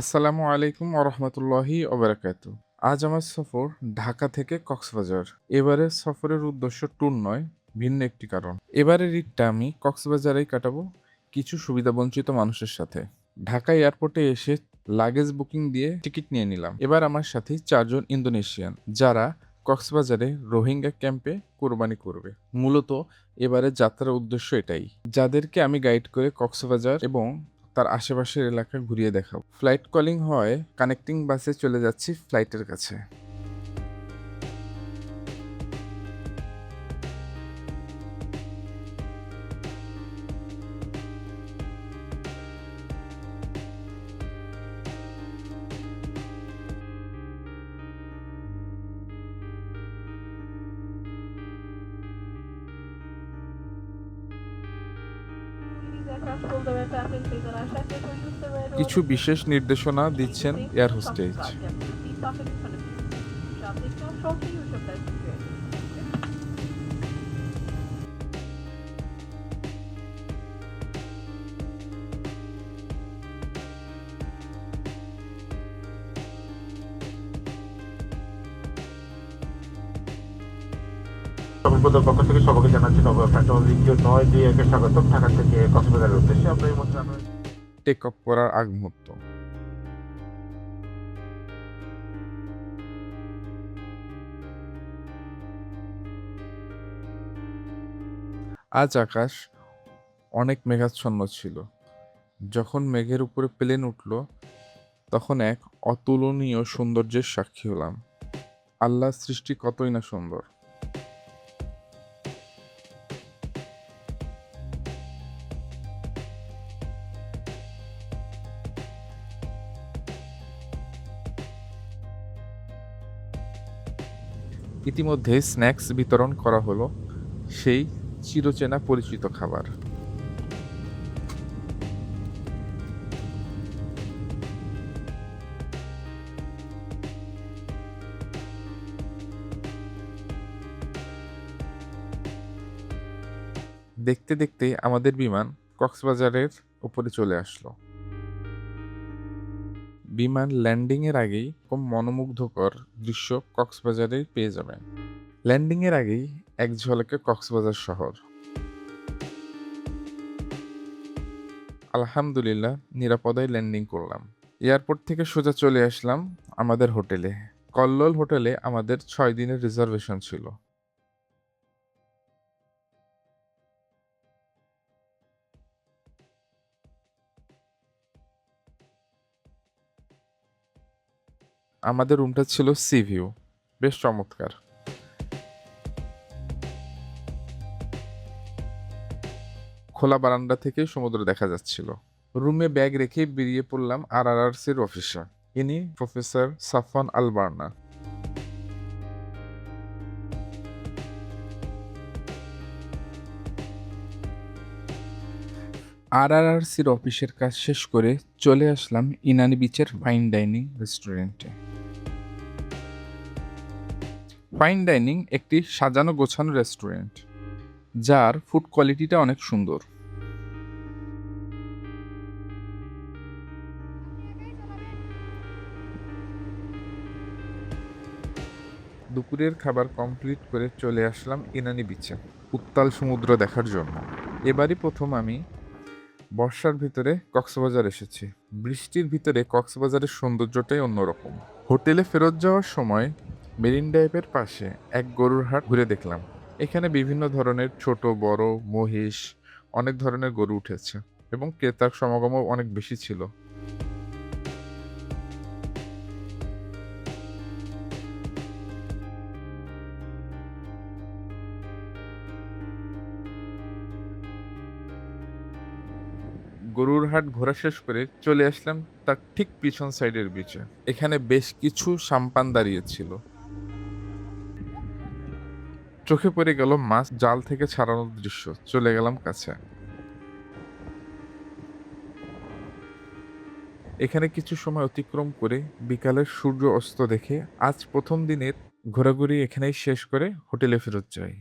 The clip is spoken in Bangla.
আসসালামু আলাইকুম ওরহমতুল্লাহি ওবারাকাতু। আজ আমার সফর ঢাকা থেকে কক্সবাজার। এবারের সফরের উদ্দেশ্য ট্যুর নয়, ভিন্ন একটি কারণ। এবারের ঈদটা আমি কক্সবাজারেই কাটাবো কিছু সুবিধাবঞ্চিত মানুষের সাথে। ঢাকা এয়ারপোর্টে এসে লাগেজ বুকিং দিয়ে টিকিট নিয়ে নিলাম। এবার আমার সাথে ৪ জন ইন্দোনেশিয়ান, যারা কক্সবাজারে রোহিঙ্গা ক্যাম্পে কোরবানি করবে। মূলত এবারের যাত্রার উদ্দেশ্য এটাই, যাদেরকে আমি গাইড করে কক্সবাজার এবং তার আশেপাশের এলাকা ঘুরিয়ে দেখাবো। ফ্লাইট কলিং হয়, কানেক্টিং বাসে চলে যাচ্ছি ফ্লাইটের কাছে। Please aircraft hold the red tapping, please allow passengers to use the red কিছু warning বিশেষ signal. নির্দেশনা Keep দিচ্ছেন safe, air stop to hostess. start. Yes, please stop in front of you. Sharp signal shortly, you should press the brake. সকলপদের পক্ষ থেকে সবাইকে জানাচ্ছি নবফ্যাশন দ্বিতীয় ৯-২-১ স্বাগতম ঢাকা থেকে কক্সবাজারের উদ্দেশ্যে। আমরা এই মুহূর্তে টেক অফ করার আগ মুহূর্ত। আজ আকাশ অনেক মেঘাচ্ছন্ন ছিল। যখন মেঘের উপরে প্লেন উঠল, তখন এক অতুলনীয় সৌন্দর্যের সাক্ষী হলাম। আল্লাহর সৃষ্টি কতই না সুন্দর। ইতিমধ্যে স্ন্যাক্স বিতরণ করা হলো, সেই চিরচেনা পরিচিত খাবার। দেখতে দেখতে আমাদের বিমান কক্সবাজারের উপরে চলে আসলো। বিমান ল্যান্ডিং এর আগেই খুব মনোমুগ্ধকর দৃশ্য কক্সবাজারে পেয়ে যাবেন। ল্যান্ডিং এর আগেই এক ঝলকে কক্সবাজার শহর। আলহামদুলিল্লাহ নিরাপদায় ল্যান্ডিং করলাম। এয়ারপোর্ট থেকে সোজা চলে আসলাম আমাদের হোটেলে। কল্লোল হোটেলে আমাদের ৬ দিনের রিজার্ভেশন ছিল। আমাদের রুমটা ছিল সি ভিউ, বেশ চমৎকার। খোলা বারান্দা থেকে সমুদ্র দেখা যাচ্ছিল। রুমে ব্যাগ রেখে বেরিয়ে পড়লাম আরআরসির অফিসে। ইনি প্রফেসর সাফওয়ান আল বার্না। আরআরসির অফিসের কাজ শেষ করে চলে আসলাম ইনানি বিচের ফাইন ডাইনিং রেস্টুরেন্টে। ফাইন ডাইনিং একটি সাজানো গোছানো রেস্টুরেন্ট, যার ফুড কোয়ালিটিটা অনেক সুন্দর। দুপুরের খাবার কমপ্লিট করে চলে আসলাম ইনানি বিচে উত্তাল সমুদ্র দেখার জন্য। এবারই প্রথম আমি বর্ষার ভিতরে কক্সবাজার এসেছি। বৃষ্টির ভিতরে কক্সবাজারের সৌন্দর্যটাই অন্যরকম। হোটেলে ফেরত যাওয়ার সময় মেরিন ড্রাইভের পাশে এক গরুর হাট ঘুরে দেখলাম। এখানে বিভিন্ন ধরনের ছোট বড় মহিষ, অনেক ধরনের গরু উঠেছে এবং ক্রেতার সমাগমও অনেক বেশি ছিল। গরুর হাট ঘোরা শেষ করে চলে আসলাম তার ঠিক পিছন সাইডের বিচে। এখানে বেশ কিছু সাম্পান দাঁড়িয়েছিল। চোখে পড়ে গেল মাছ জাল থেকে ছাড়ানোর দৃশ্য। চলে গেলাম কাছে। এখানে কিছু সময় অতিক্রম করে বিকালের সূর্য অস্ত দেখে আজ প্রথম দিনের ঘোরাঘুরি এখানেই শেষ করে হোটেলে ফেরত যাই।